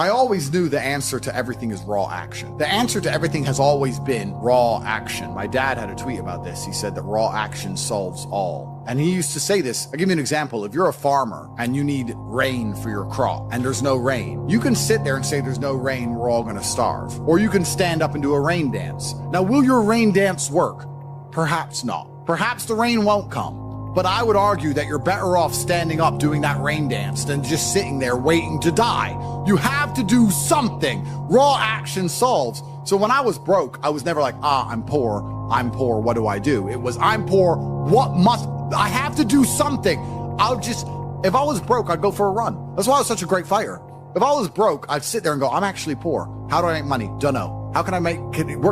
I always knew the answer to everything is raw action. The answer to everything has always been raw action. My dad had a tweet about this. He said that raw action solves all. And he used to say this. I'll give you an example. If you're a farmer and you need rain for your crop and there's no rain, you can sit there and say there's no rain, we're all gonna starve. Or you can stand up and do a rain dance. Now, will your rain dance work? Perhaps not. Perhaps the rain won't come. But I would argue that you're better off standing up doing that rain dance than just sitting there waiting to die. You have to do something. Raw action solves. So when I was broke, I was never like, I'm poor, what do I do? It was, I'm poor, I have to do something. If I was broke, I'd go for a run. That's why I was such a great fighter. If I was broke, I'd sit there and go, I'm actually poor. How do I make money? Don't know. Where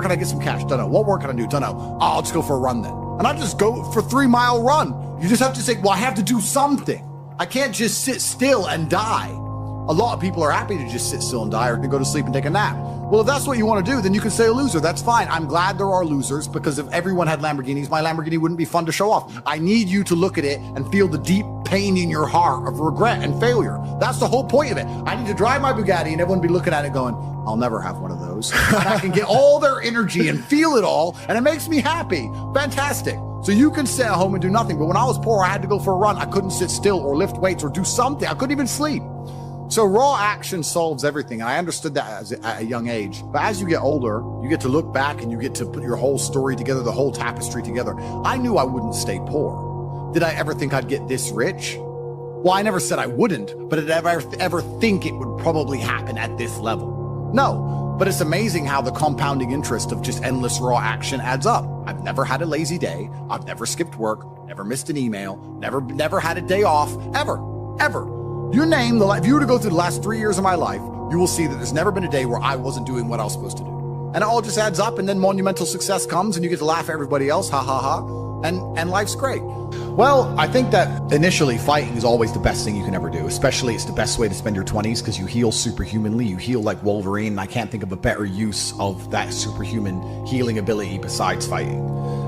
can I get some cash? Don't know. What work can I do? Don't know. I'll just go for a run then. And I just go for a 3-mile run. You just have to say, well, I have to do something. I can't just sit still and die. A lot of people are happy to just sit still and die or to go to sleep and take a nap. Well, if that's what you want to do, then you can stay a loser. That's fine. I'm glad there are losers, because if everyone had Lamborghinis, my Lamborghini wouldn't be fun to show off. I need you to look at it and feel the deep pain in your heart of regret and failure. That's the whole point of it. I need to drive my Bugatti and everyone be looking at it going, I'll never have one of those. And I can get all their energy and feel it all, and it makes me happy. Fantastic. So you can sit at home and do nothing. But when I was poor, I had to go for a run. I couldn't sit still or lift weights or do something. I couldn't even sleep. So raw action solves everything. And I understood that at a young age. But as you get older, you get to look back and you get to put your whole story together, the whole tapestry together. I knew I wouldn't stay poor. Did I ever think I'd get this rich? Well, I never said I wouldn't, but did I ever think it would probably happen at this level? No. But it's amazing how the compounding interest of just endless raw action adds up. I've never had a lazy day. I've never skipped work, never missed an email, never had a day off, ever. You name if you were to go through the last 3 years of my life, you will see that there's never been a day where I wasn't doing what I was supposed to do. And it all just adds up, and then monumental success comes and you get to laugh at everybody else, ha ha ha, and life's great. Well, I think that initially fighting is always the best thing you can ever do. Especially it's the best way to spend your 20s because you heal superhumanly. You heal like Wolverine. And I can't think of a better use of that superhuman healing ability besides fighting.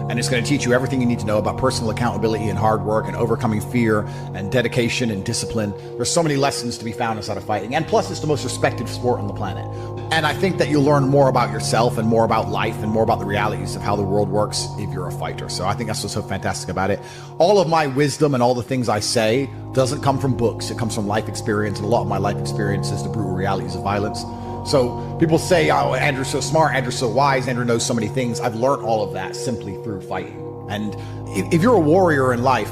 And it's going to teach you everything you need to know about personal accountability and hard work and overcoming fear and dedication and discipline. There's so many lessons to be found inside of fighting. And plus, it's the most respected sport on the planet. And I think that you'll learn more about yourself and more about life and more about the realities of how the world works if you're a fighter. So I think that's what's so fantastic about it. All of my wisdom and all the things I say doesn't come from books. It comes from life experience. And a lot of my life experience is the brutal realities of violence. So people say, oh, Andrew's so smart, Andrew's so wise, Andrew knows so many things. I've learned all of that simply through fighting. And if you're a warrior in life,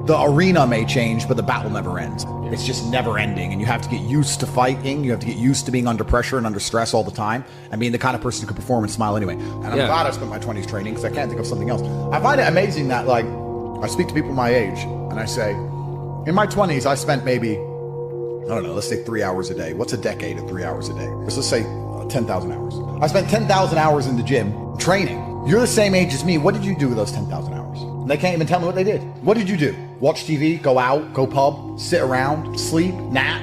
the arena may change, but the battle never ends. It's just never ending. And you have to get used to fighting. You have to get used to being under pressure and under stress all the time and being the kind of person who can perform and smile anyway. And I'm glad I spent my 20s training because I can't think of something else. I find it amazing that I speak to people my age and I say, in my 20s, I spent maybe, I don't know, let's say 3 hours a day. What's a decade of 3 hours a day? Let's say 10,000 hours. I spent 10,000 hours in the gym training. You're the same age as me. What did you do with those 10,000 hours? And they can't even tell me what they did. What did you do? Watch TV, go out, go pub, sit around, sleep, nap,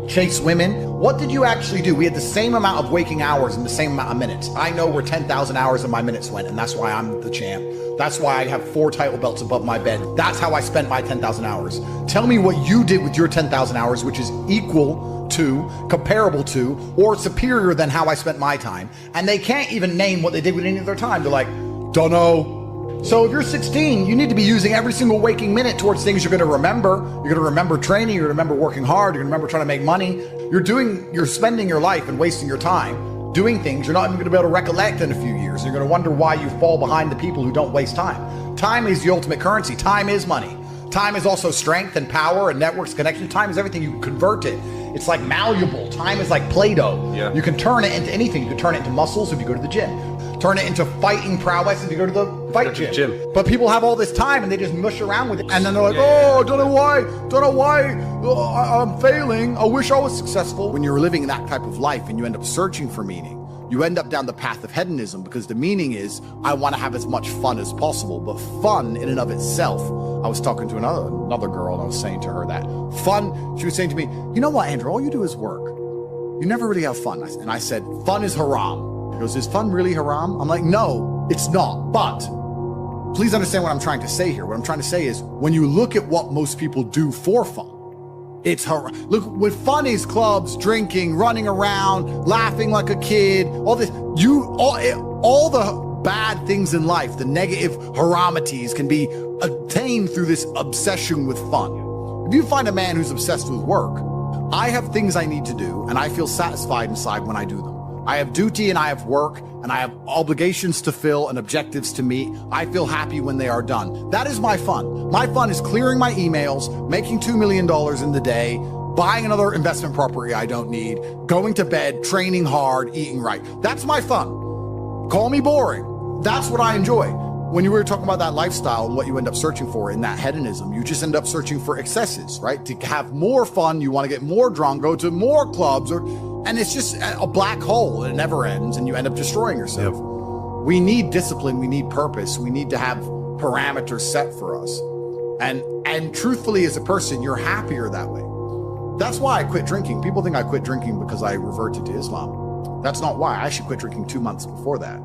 chase women. What did you actually do? We had the same amount of waking hours and the same amount of minutes. I know where 10,000 hours of my minutes went, and that's why I'm the champ. That's why I have 4 title belts above my bed. That's how I spent my 10,000 hours. Tell me what you did with your 10,000 hours, which is equal to, comparable to, or superior than how I spent my time. And they can't even name what they did with any of their time. They're like, don't know. So if you're 16, you need to be using every single waking minute towards things you're going to remember. You're going to remember training. You're going to remember working hard. You're going to remember trying to make money. You're spending your life and wasting your time doing things you're not even going to be able to recollect in a few years. You're going to wonder why you fall behind the people who don't waste time. Time is the ultimate currency. Time is money. Time is also strength and power and networks, connection. Time is everything. You can convert it. It's like malleable. Time is like Play-Doh. Yeah. You can turn it into anything. You can turn it into muscles if you go to the gym. Turn it into fighting prowess if you go to the fight gym. But people have all this time and they just mush around with it. And then they're like, oh, don't know why I'm failing. I wish I was successful. When you're living that type of life and you end up searching for meaning, you end up down the path of hedonism because the meaning is I want to have as much fun as possible. But fun in and of itself, I was talking to another girl and I was saying to her that fun, she was saying to me, you know what, Andrew, all you do is work. You never really have fun. And I said, fun is haram. He goes, is fun really haram? I'm like, no, it's not. But please understand what I'm trying to say here. What I'm trying to say is when you look at what most people do for fun, Look, what fun is clubs, drinking, running around, laughing like a kid, all this. All the bad things in life, the negative haramities can be attained through this obsession with fun. If you find a man who's obsessed with work, I have things I need to do, and I feel satisfied inside when I do them. I have duty and I have work and I have obligations to fill and objectives to meet. I feel happy when they are done. That is my fun. My fun is clearing my emails, making $2 million in the day, buying another investment property I don't need, going to bed, training hard, eating right. That's my fun. Call me boring. That's what I enjoy. When you were talking about that lifestyle and what you end up searching for in that hedonism, you just end up searching for excesses, right? To have more fun, you want to get more drunk, go to more clubs, and it's just a black hole and it never ends and you end up destroying yourself. Yep. We need discipline, we need purpose, we need to have parameters set for us. And truthfully, as a person, you're happier that way. That's why I quit drinking. People think I quit drinking because I reverted to Islam. That's not why. I actually quit drinking 2 months before that.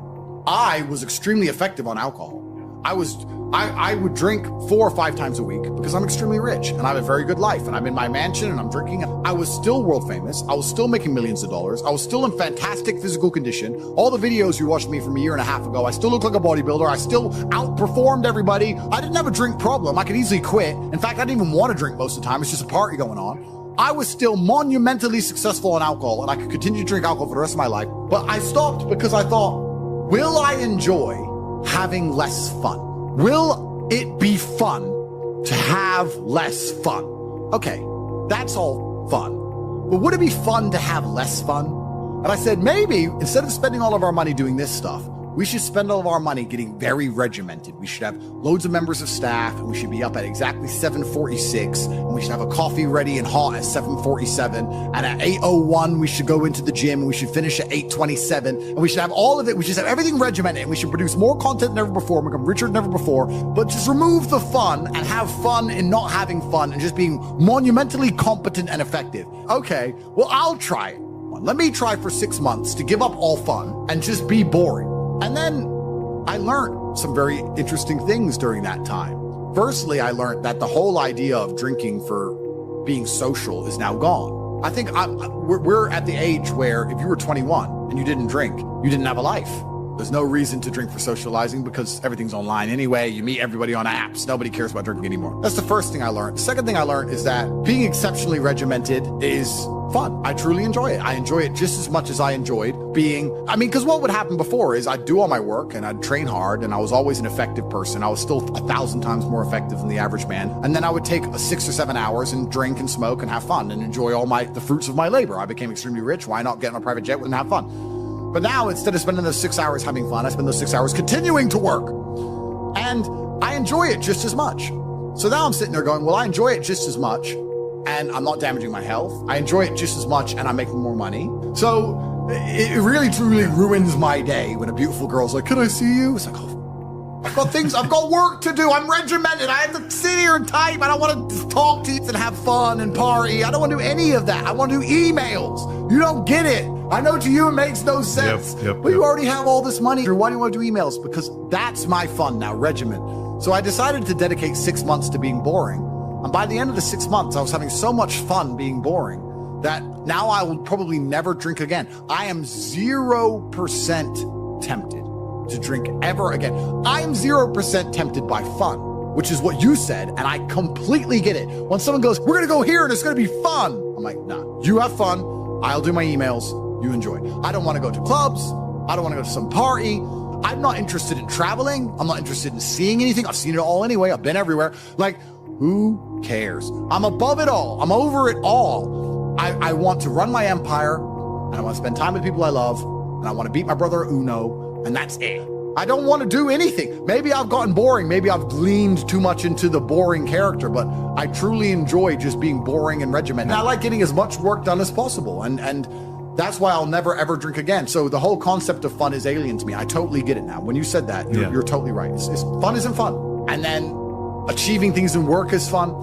I was extremely effective on alcohol. I would drink 4 or 5 times a week because I'm extremely rich and I have a very good life and I'm in my mansion and I'm drinking. I was still world famous. I was still making millions of dollars. I was still in fantastic physical condition. All the videos you watched me from a year and a half ago, I still look like a bodybuilder. I still outperformed everybody. I didn't have a drink problem. I could easily quit. In fact, I didn't even want to drink most of the time. It's just a party going on. I was still monumentally successful on alcohol and I could continue to drink alcohol for the rest of my life. But I stopped because I thought, will I enjoy having less fun? Will it be fun to have less fun? Okay, that's all fun. But would it be fun to have less fun? And I said, maybe instead of spending all of our money doing this stuff, we should spend all of our money getting very regimented. We should have loads of members of staff and we should be up at exactly 7:46 and we should have a coffee ready and hot at 7:47. And at 8:01, we should go into the gym and we should finish at 8:27. And we should have all of it. We should have everything regimented and we should produce more content than ever before, and become richer than ever before. But just remove the fun and have fun in not having fun and just being monumentally competent and effective. Okay, well, I'll try it. Let me try for 6 months to give up all fun and just be boring. And then I learned some very interesting things during that time. Firstly, I learned that the whole idea of drinking for being social is now gone. I think we're at the age where if you were 21 and you didn't drink, you didn't have a life. There's no reason to drink for socializing because everything's online anyway. You meet everybody on apps. Nobody cares about drinking anymore. That's the first thing I learned. The second thing I learned is that being exceptionally regimented is fun. I truly enjoy it. I enjoy it just as much as I enjoyed because what would happen before is I'd do all my work and I'd train hard and I was always an effective person. I was still 1,000 times more effective than the average man. And then I would take 6 or 7 hours and drink and smoke and have fun and enjoy the fruits of my labor. I became extremely rich. Why not get on a private jet and have fun? But now, instead of spending those 6 hours having fun, I spend those 6 hours continuing to work. And I enjoy it just as much. So now I'm sitting there going, well, I enjoy it just as much and I'm not damaging my health. I enjoy it just as much and I'm making more money. So it really, truly ruins my day when a beautiful girl's like, can I see you? It's like, oh, I've got work to do. I'm regimented. I have to sit here and type. I don't want to talk to you and have fun and party. I don't want to do any of that. I want to do emails. You don't get it. I know to you it makes no sense. But you already have all this money. Why do you want to do emails? Because that's my fun now, regiment. So I decided to dedicate 6 months to being boring. And by the end of the 6 months, I was having so much fun being boring that now I will probably never drink again. I am 0% tempted to drink ever again. I am 0% tempted by fun, which is what you said, and I completely get it. When someone goes, we're gonna go here and it's gonna be fun, I'm like, nah, you have fun, I'll do my emails, you enjoy. I don't wanna go to clubs, I don't wanna go to some party, I'm not interested in traveling, I'm not interested in seeing anything, I've seen it all anyway, I've been everywhere. Like, who cares? I'm above it all, I'm over it all. I want to run my empire, and I wanna spend time with people I love, and I wanna beat my brother at Uno, and that's it. I don't want to do anything. Maybe I've gotten boring. Maybe I've leaned too much into the boring character, but I truly enjoy just being boring and regimented. And I like getting as much work done as possible. And that's why I'll never, ever drink again. So the whole concept of fun is alien to me. I totally get it now. When you said that, you're totally right. It's fun isn't fun. And then achieving things in work is fun.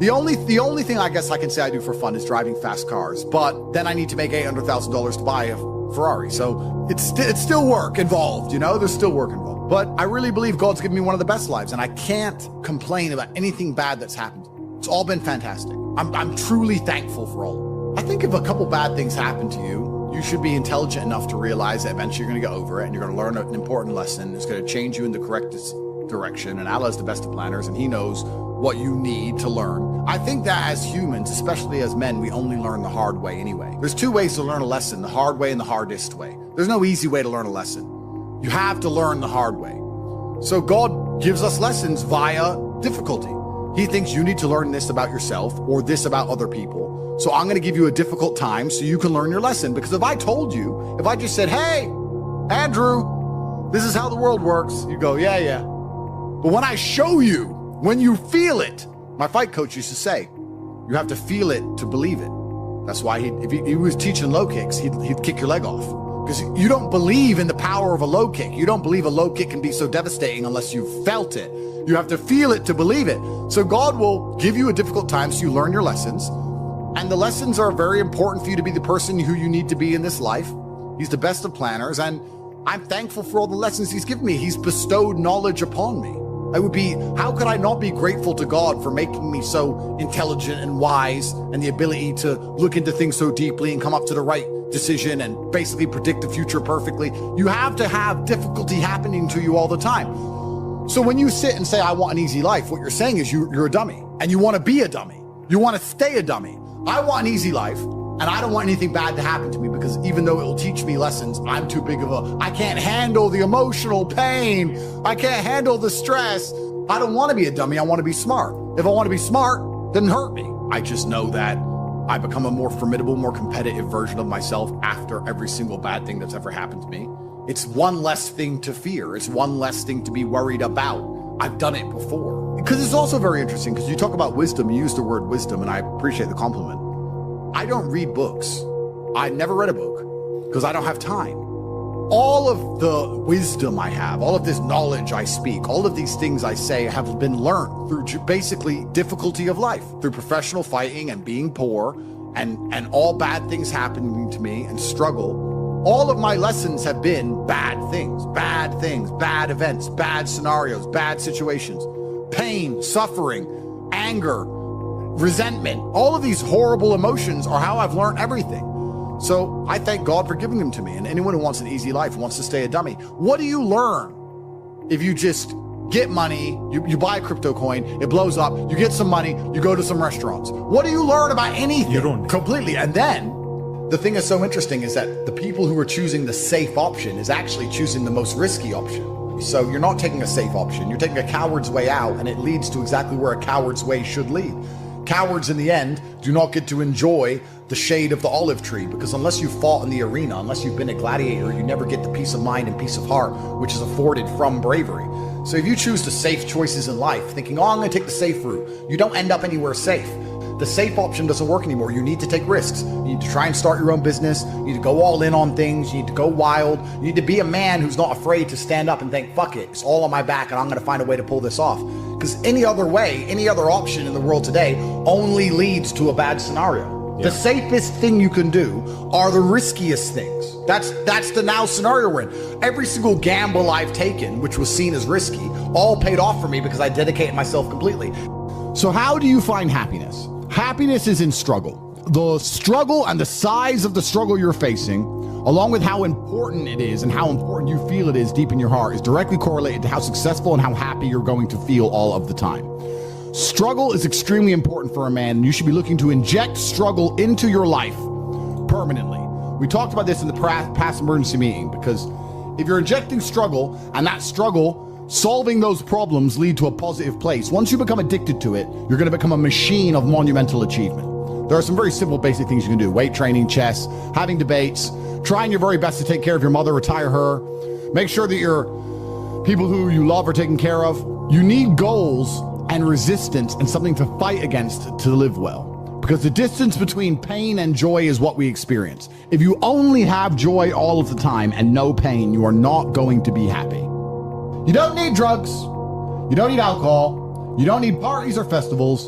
The only thing I guess I can say I do for fun is driving fast cars. But then I need to make $800,000 to buy a Ferrari. So it's still work involved, there's still work involved. But I really believe God's given me one of the best lives and I can't complain about anything bad that's happened. It's all been fantastic. I'm truly thankful for all. I think if a couple bad things happen to you, you should be intelligent enough to realize that eventually you're going to get over it and you're going to learn an important lesson. It's going to change you in the correct direction. And Allah is the best of planners, and he knows what you need to learn. I think that as humans, especially as men, we only learn the hard way anyway. There's two ways to learn a lesson, the hard way and the hardest way. There's no easy way to learn a lesson. You have to learn the hard way. So God gives us lessons via difficulty. He thinks you need to learn this about yourself or this about other people. So I'm going to give you a difficult time so you can learn your lesson. Because if I told you, if I just said, hey, Andrew, this is how the world works, you go, yeah. But when I show you, when you feel it, my fight coach used to say, you have to feel it to believe it. That's why if he was teaching low kicks, he'd kick your leg off. Because you don't believe in the power of a low kick. You don't believe a low kick can be so devastating unless you felt it. You have to feel it to believe it. So God will give you a difficult time so you learn your lessons. And the lessons are very important for you to be the person who you need to be in this life. He's the best of planners. And I'm thankful for all the lessons he's given me. He's bestowed knowledge upon me. How could I not be grateful to God for making me so intelligent and wise and the ability to look into things so deeply and come up to the right decision and basically predict the future perfectly? You have to have difficulty happening to you all the time. So when you sit and say, I want an easy life, what you're saying is you're a dummy and you want to be a dummy. You want to stay a dummy. I want an easy life and I don't want anything bad to happen to me because even though it will teach me lessons, I'm too big of I can't handle the emotional pain. I can't handle the stress. I don't want to be a dummy. I want to be smart. If I want to be smart, then hurt me. I just know that I become a more formidable, more competitive version of myself after every single bad thing that's ever happened to me. It's one less thing to fear. It's one less thing to be worried about. I've done it before. Because it's also very interesting because you talk about wisdom, you use the word wisdom, and I appreciate the compliment. I don't read books. I never read a book because I don't have time. All of the wisdom I have, all of this knowledge I speak, all of these things I say have been learned through basically difficulty of life, through professional fighting and being poor and all bad things happening to me and struggle. All of my lessons have been bad things, bad events, bad scenarios, bad situations, pain, suffering, anger, resentment. All of these horrible emotions are how I've learned everything. So I thank God for giving them to me. And anyone who wants an easy life wants to stay a dummy. What do you learn if you just get money, you buy a crypto coin, it blows up, you get some money, you go to some restaurants? What do you learn about anything? You don't. Completely. And then the thing that's so interesting is that the people who are choosing the safe option is actually choosing the most risky option. So you're not taking a safe option, you're taking a coward's way out, and it leads to exactly where a coward's way should lead. Cowards in the end do not get to enjoy the shade of the olive tree because unless you fought in the arena, unless you've been a gladiator, you never get the peace of mind and peace of heart, which is afforded from bravery. So if you choose the safe choices in life, thinking, I'm going to take the safe route, you don't end up anywhere safe. The safe option doesn't work anymore. You need to take risks. You need to try and start your own business. You need to go all in on things. You need to go wild. You need to be a man who's not afraid to stand up and think, fuck it, it's all on my back and I'm going to find a way to pull this off. Because any other way, any other option in the world today only leads to a bad scenario. Yeah. The safest thing you can do are the riskiest things. That's the now scenario we're in. Every single gamble I've taken, which was seen as risky, all paid off for me because I dedicated myself completely. So how do you find happiness? Happiness is in struggle. The struggle and the size of the struggle you're facing, along with how important it is and how important you feel it is deep in your heart, is directly correlated to how successful and how happy you're going to feel all of the time. Struggle is extremely important for a man, and you should be looking to inject struggle into your life permanently. We talked about this in the past emergency meeting, because if you're injecting struggle and that struggle solving those problems lead to a positive place, once you become addicted to it, you're going to become a machine of monumental achievement. There are some very simple basic things you can do: weight training, chess, having debates, trying your very best to take care of your mother, retire her, make sure that your people who you love are taken care of. You need goals and resistance and something to fight against to live well, because the distance between pain and joy is what we experience. If you only have joy all of the time and no pain, you are not going to be happy. You don't need drugs, you don't need alcohol, you don't need parties or festivals,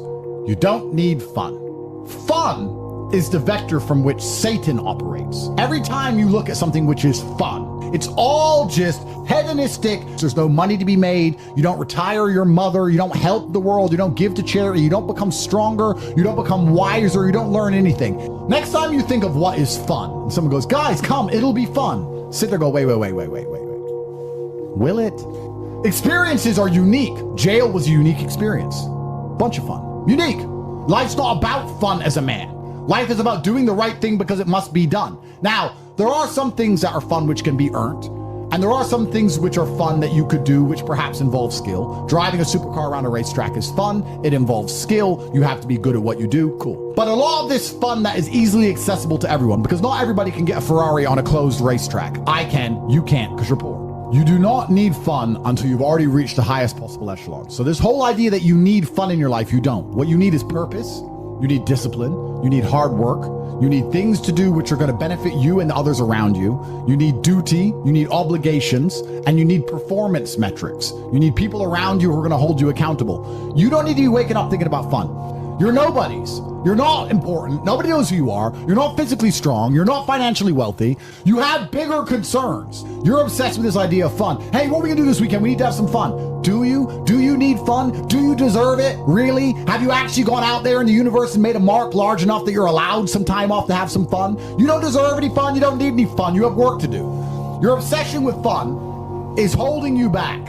you don't need fun. Fun is the vector from which Satan operates. Every time you look at something which is fun, It's all just hedonistic. There's no money to be made. You don't retire your mother. You don't help the world. You don't give to charity. You don't become stronger. You don't become wiser. You don't learn anything. Next time you think of what is fun, and someone goes, guys, come, it'll be fun. Sit there, go, wait. Will it? Experiences are unique. Jail was a unique experience. Bunch of fun. Unique. Life's not about fun as a man. Life is about doing the right thing because it must be done. Now, there are some things that are fun which can be earned. And there are some things which are fun that you could do which perhaps involve skill. Driving a supercar around a racetrack is fun. It involves skill. You have to be good at what you do. Cool. But a lot of this fun that is easily accessible to everyone, because not everybody can get a Ferrari on a closed racetrack. I can. You can't because you're poor. You do not need fun until you've already reached the highest possible echelon. So this whole idea that you need fun in your life, you don't. What you need is purpose. You need discipline. You need hard work. You need things to do which are going to benefit you and the others around you. You need duty. You need obligations. And you need performance metrics. You need people around you who are going to hold you accountable. You don't need to be waking up thinking about fun. You're nobodies. You're not important. Nobody knows who you are. You're not physically strong. You're not financially wealthy. You have bigger concerns. You're obsessed with this idea of fun. Hey, what are we gonna do this weekend? We need to have some fun. Do you? Do you need fun? Do you deserve it? Really? Have you actually gone out there in the universe and made a mark large enough that you're allowed some time off to have some fun? You don't deserve any fun. You don't need any fun. You have work to do. Your obsession with fun is holding you back.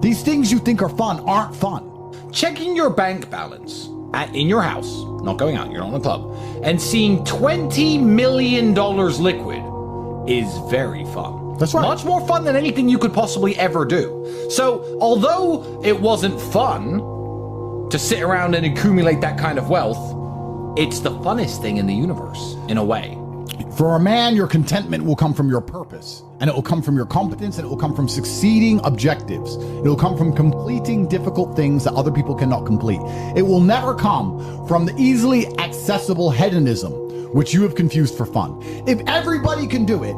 These things you think are fun aren't fun. Checking your bank balance in your house, not going out, you're not in a club, and seeing $20 million liquid is very fun. That's right. Much more fun than anything you could possibly ever do. So, although it wasn't fun to sit around and accumulate that kind of wealth, it's the funnest thing in the universe, in a way. For a man, your contentment will come from your purpose, and it will come from your competence, and it will come from succeeding objectives. It will come from completing difficult things that other people cannot complete. It will never come from the easily accessible hedonism, which you have confused for fun. If everybody can do it,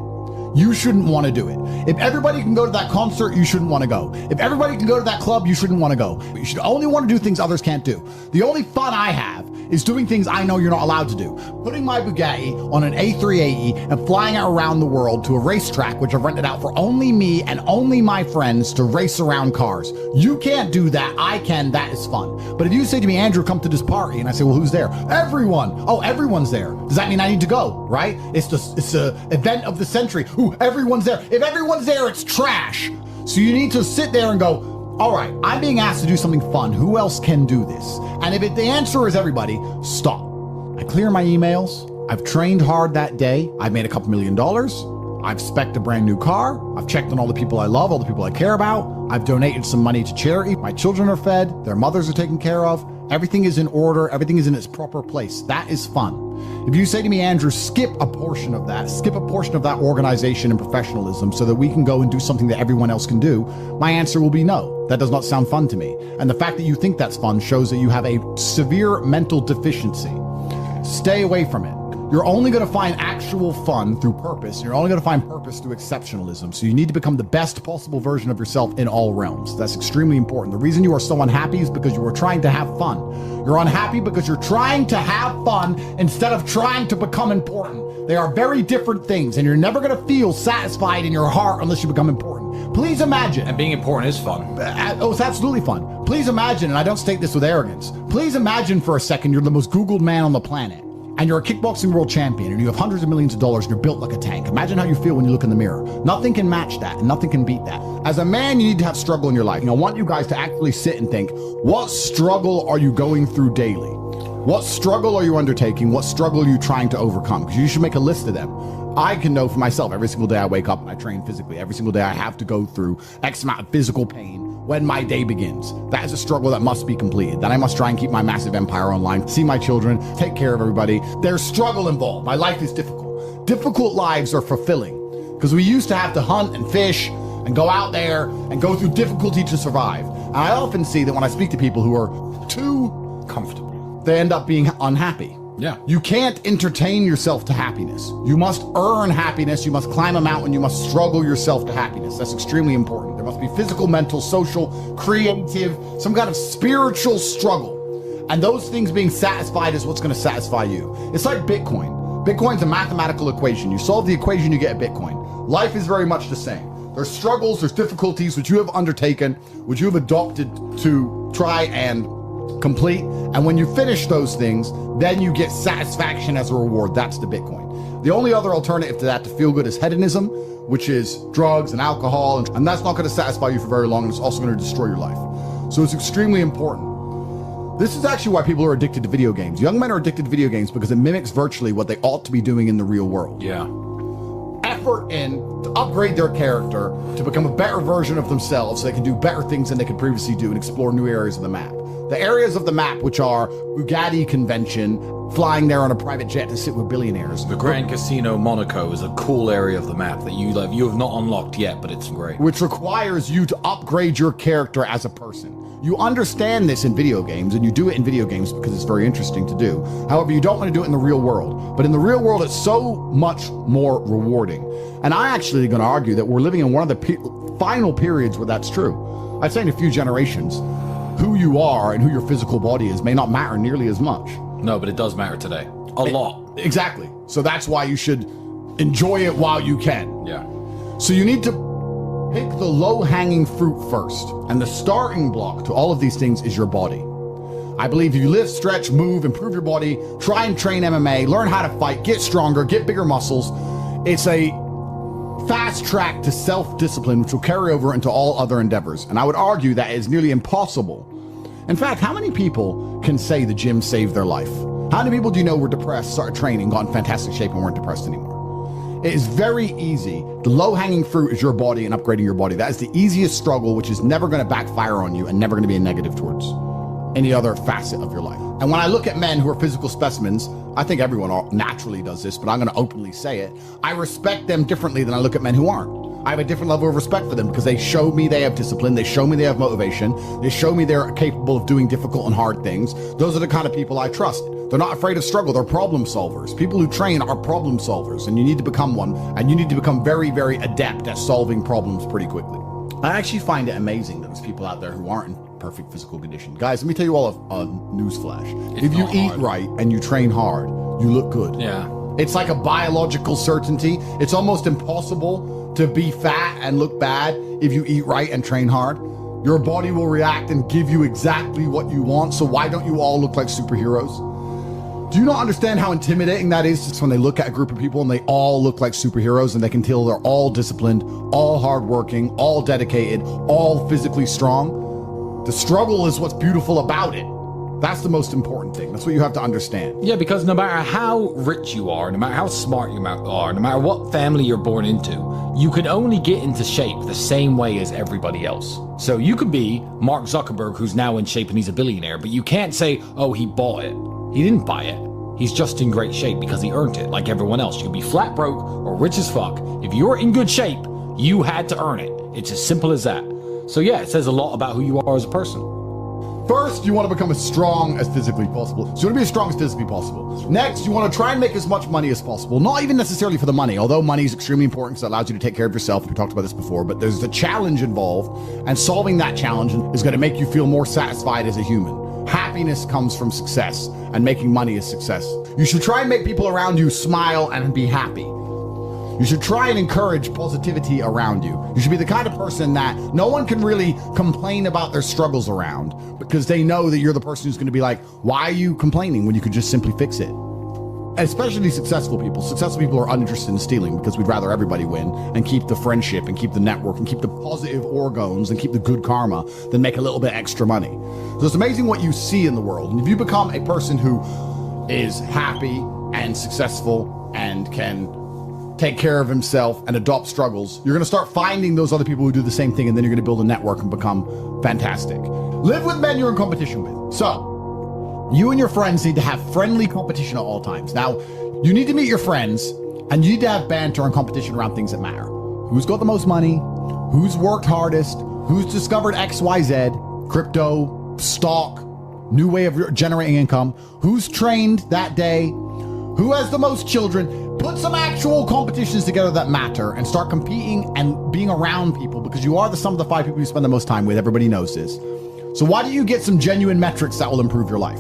you shouldn't want to do it. If everybody can go to that concert, you shouldn't want to go. If everybody can go to that club, you shouldn't want to go. You should only want to do things others can't do. The only fun I have is doing things I know you're not allowed to do. Putting my Bugatti on an A380 and flying it around the world to a racetrack, which I've rented out for only me and only my friends to race around cars. You can't do that. I can. That is fun. But if you say to me, Andrew, come to this party, and I say, well, who's there? Everyone. Oh, everyone's there. Does that mean I need to go? Right? It's the event of the century. Ooh, everyone's there. If everyone's there, it's trash. So you need to sit there and go, all right, I'm being asked to do something fun. Who else can do this? And if the answer is everybody, stop. I clear my emails. I've trained hard that day. I've made a couple $1 million. I've spec'd a brand new car. I've checked on all the people I love, all the people I care about. I've donated some money to charity. My children are fed. Their mothers are taken care of. Everything is in order. Everything is in its proper place. That is fun. If you say to me, Andrew, skip a portion of that organization and professionalism so that we can go and do something that everyone else can do, my answer will be no. That does not sound fun to me. And the fact that you think that's fun shows that you have a severe mental deficiency. Stay away from it. You're only going to find actual fun through purpose. You're only going to find purpose through exceptionalism. So you need to become the best possible version of yourself in all realms. That's extremely important. The reason you are so unhappy is because you are trying to have fun. You're unhappy because you're trying to have fun instead of trying to become important. They are very different things, and you're never going to feel satisfied in your heart unless you become important. Please imagine. And being important is fun. Oh, it's absolutely fun. Please imagine, and I don't state this with arrogance, please imagine for a second you're the most Googled man on the planet. And you're a kickboxing world champion, and you have hundreds of millions of dollars, and you're built like a tank. Imagine how you feel when you look in the mirror. Nothing can match that, and nothing can beat that. As a man, you need to have struggle in your life. And I want you guys to actually sit and think, what struggle are you going through daily? What struggle are you undertaking? What struggle are you trying to overcome? Because you should make a list of them. I can know for myself, every single day I wake up and I train physically. Every single day I have to go through X amount of physical pain when my day begins. That is a struggle that must be completed. Then I must try and keep my massive empire online, see my children, take care of everybody. There's struggle involved. My life is difficult. Difficult lives are fulfilling because we used to have to hunt and fish and go out there and go through difficulty to survive. And I often see that when I speak to people who are too comfortable, they end up being unhappy. Yeah. You can't entertain yourself to happiness. You must earn happiness. You must climb a mountain. You must struggle yourself to happiness. That's extremely important. There must be physical, mental, social, creative, some kind of spiritual struggle. And those things being satisfied is what's going to satisfy you. It's like Bitcoin. Bitcoin's a mathematical equation. You solve the equation, you get a Bitcoin. Life is very much the same. There's struggles, there's difficulties which you have undertaken, which you have adopted to try and complete. And when you finish those things, then you get satisfaction as a reward. That's the Bitcoin. The only other alternative to that to feel good is hedonism, which is drugs and alcohol. And that's not going to satisfy you for very long. And it's also going to destroy your life. So it's extremely important. This is actually why people are addicted to video games. Young men are addicted to video games because it mimics virtually what they ought to be doing in the real world. Yeah. Effort in to upgrade their character, to become a better version of themselves so they can do better things than they could previously do and explore new areas of the map. The areas of the map which are Bugatti convention, flying there on a private jet to sit with billionaires. The Grand Casino Monaco is a cool area of the map that you have not unlocked yet, but it's great. Which requires you to upgrade your character as a person. You understand this in video games, and you do it in video games because it's very interesting to do. However, you don't want to do it in the real world. But in the real world, it's so much more rewarding. And I actually going to argue that we're living in one of the final periods where that's true. I'd say in a few generations, who you are and who your physical body is may not matter nearly as much. No, but it does matter today. A lot. Exactly. So that's why you should enjoy it while you can. Yeah. So you need to pick the low-hanging fruit first. And the starting block to all of these things is your body. I believe if you lift, stretch, move, improve your body, try and train MMA, learn how to fight, get stronger, get bigger muscles, it's a fast track to self-discipline, which will carry over into all other endeavors. And I would argue that is nearly impossible. In fact, how many people can say the gym saved their life? How many people do you know were depressed, started training, got in fantastic shape, and weren't depressed anymore? It is very easy. The low-hanging fruit is your body and upgrading your body. That is the easiest struggle, which is never going to backfire on you and never going to be a negative towards any other facet of your life. And when I look at men who are physical specimens, I think everyone naturally does this, but I'm going to openly say it. I respect them differently than I look at men who aren't. I have a different level of respect for them because they show me they have discipline. They show me they have motivation. They show me they're capable of doing difficult and hard things. Those are the kind of people I trust. They're not afraid of struggle. They're problem solvers. People who train are problem solvers, and you need to become one. And you need to become very, very adept at solving problems pretty quickly. I actually find it amazing that there's people out there who aren't in perfect physical condition. Guys, let me tell you all a newsflash. If you eat right and you train hard, you look good. Yeah. It's like a biological certainty. It's almost impossible to be fat and look bad if you eat right and train hard. Your body will react and give you exactly what you want. So why don't you all look like superheroes? Do you not understand how intimidating that is just when they look at a group of people and they all look like superheroes and they can tell they're all disciplined, all hardworking, all dedicated, all physically strong? The struggle is what's beautiful about it. That's the most important thing. That's what you have to understand. Yeah, because no matter how rich you are, no matter how smart you are, no matter what family you're born into, you can only get into shape the same way as everybody else. So you could be Mark Zuckerberg, who's now in shape and he's a billionaire, but you can't say, oh, he bought it. He didn't buy it. He's just in great shape because he earned it like everyone else. You can be flat broke or rich as fuck. If you're in good shape, you had to earn it. It's as simple as that. So yeah, it says a lot about who you are as a person. First, you want to become as strong as physically possible. So you want to be as strong as physically possible. Next, you want to try and make as much money as possible. Not even necessarily for the money, although money is extremely important because it allows you to take care of yourself. We talked about this before, but there's a challenge involved, and solving that challenge is going to make you feel more satisfied as a human. Happiness comes from success, and making money is success. You should try and make people around you smile and be happy. You should try and encourage positivity around you. You should be the kind of person that no one can really complain about their struggles around because they know that you're the person who's going to be like, why are you complaining when you could just simply fix it? Especially successful people. Successful people are uninterested in stealing because we'd rather everybody win and keep the friendship and keep the network and keep the positive orgons and keep the good karma than make a little bit extra money. So it's amazing what you see in the world. And if you become a person who is happy and successful and can take care of himself and adopt struggles, you're going to start finding those other people who do the same thing, and then you're going to build a network and become fantastic. Live with men you're in competition with. So you and your friends need to have friendly competition at all times. Now, you need to meet your friends and you need to have banter and competition around things that matter. Who's got the most money? Who's worked hardest? Who's discovered XYZ, crypto, stock, new way of generating income? Who's trained that day? Who has the most children? Put some actual competitions together that matter and start competing and being around people, because you are the sum of the 5 people you spend the most time with. Everybody knows this. So why don't you get some genuine metrics that will improve your life?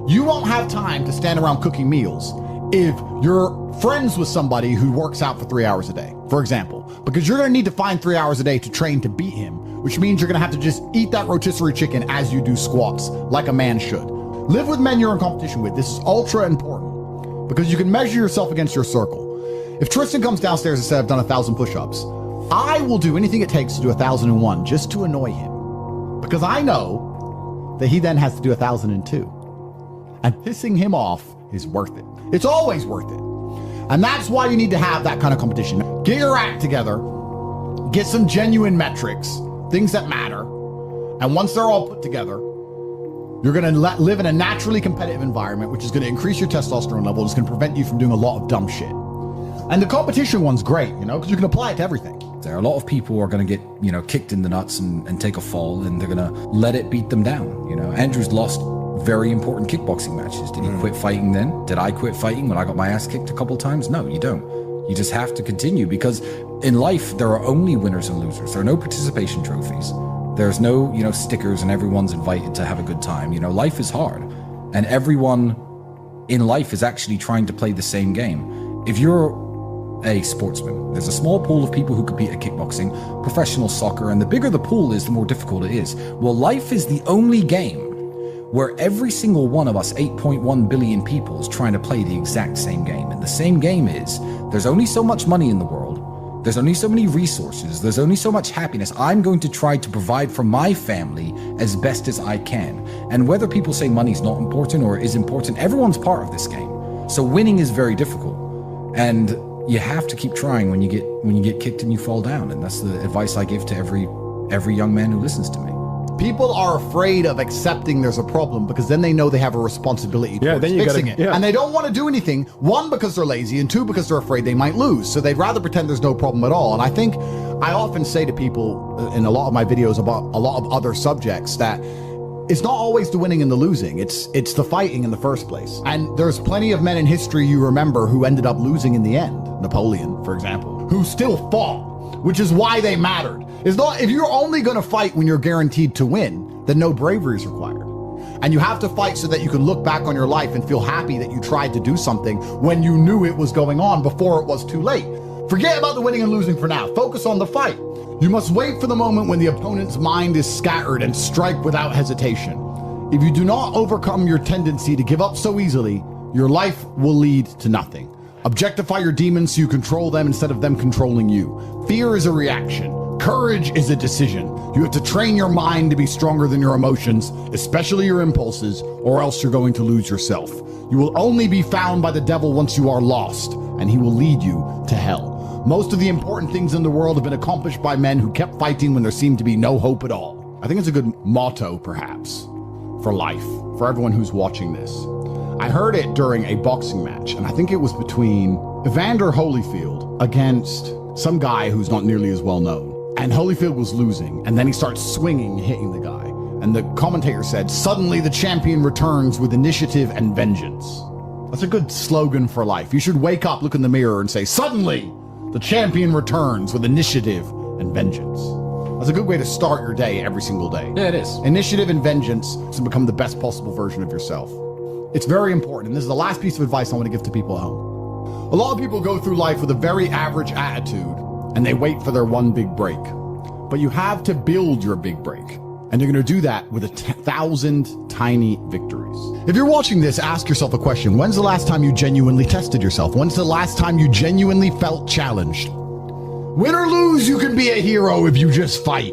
You won't have time to stand around cooking meals if you're friends with somebody who works out for 3 hours a day, for example, because you're going to need to find 3 hours a day to train to beat him, which means you're going to have to just eat that rotisserie chicken as you do squats, like a man should. Live with men you're in competition with. This is ultra important because you can measure yourself against your circle. If Tristan comes downstairs and says, I've done 1,000 push-ups, I will do anything it takes to do 1,001 just to annoy him, because I know that he then has to do 1,002. And pissing him off is worth it. It's always worth it. And that's why you need to have that kind of competition. Get your act together, get some genuine metrics, things that matter. And once they're all put together, you're going to live in a naturally competitive environment, which is going to increase your testosterone level. It's going to prevent you from doing a lot of dumb shit. And the competition one's great, because you can apply it to everything. There are a lot of people who are going to get, kicked in the nuts and take a fall, and they're going to let it beat them down. Andrew's lost very important kickboxing matches. Did he quit fighting then? Did I quit fighting when I got my ass kicked a couple times? No, you don't. You just have to continue, because in life, there are only winners and losers. There are no participation trophies. There's no, stickers and everyone's invited to have a good time. Life is hard, and everyone in life is actually trying to play the same game. If you're a sportsman, there's a small pool of people who compete at kickboxing, professional soccer, and the bigger the pool is, the more difficult it is. Well, life is the only game where every single one of us 8.1 billion people is trying to play the exact same game. And the same game is, there's only so much money in the world, there's only so many resources, there's only so much happiness. I'm going to try to provide for my family as best as I can. And whether people say money's not important or is important, everyone's part of this game. So winning is very difficult. And you have to keep trying when you get kicked and you fall down. And that's the advice I give to every young man who listens to me. People are afraid of accepting there's a problem because then they know they have a responsibility towards fixing it. Yeah. And they don't want to do anything, one, because they're lazy, and two, because they're afraid they might lose. So they'd rather pretend there's no problem at all. And I think I often say to people in a lot of my videos about a lot of other subjects that it's not always the winning and the losing. It's the fighting in the first place. And there's plenty of men in history you remember who ended up losing in the end. Napoleon, for example, who still fought, which is why they mattered. It's not, if you're only going to fight when you're guaranteed to win, then no bravery is required. And you have to fight so that you can look back on your life and feel happy that you tried to do something when you knew it was going on before it was too late. Forget about the winning and losing for now. Focus on the fight. You must wait for the moment when the opponent's mind is scattered and strike without hesitation. If you do not overcome your tendency to give up so easily, your life will lead to nothing. Objectify your demons so you control them instead of them controlling you. Fear is a reaction. Courage is a decision. You have to train your mind to be stronger than your emotions, especially your impulses, or else you're going to lose yourself. You will only be found by the devil once you are lost, and he will lead you to hell. Most of the important things in the world have been accomplished by men who kept fighting when there seemed to be no hope at all. I think it's a good motto, perhaps, for life, for everyone who's watching this. I heard it during a boxing match, and I think it was between Evander Holyfield against some guy who's not nearly as well known. And Holyfield was losing, and then he starts swinging, hitting the guy. And the commentator said, suddenly the champion returns with initiative and vengeance. That's a good slogan for life. You should wake up, look in the mirror, and say, suddenly the champion returns with initiative and vengeance. That's a good way to start your day every single day. Yeah, it is. Initiative and vengeance to become the best possible version of yourself. It's very important, and this is the last piece of advice I want to give to people at home. A lot of people go through life with a very average attitude, and they wait for their one big break. But you have to build your big break. And you're going to do that with 1,000 tiny victories. If you're watching this, ask yourself a question. When's the last time you genuinely tested yourself? When's the last time you genuinely felt challenged? Win or lose, you can be a hero if you just fight.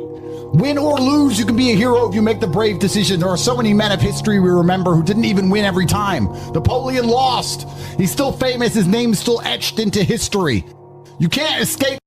Win or lose, you can be a hero if you make the brave decision. There are so many men of history we remember who didn't even win every time. Napoleon lost. He's still famous. His name's still etched into history. You can't escape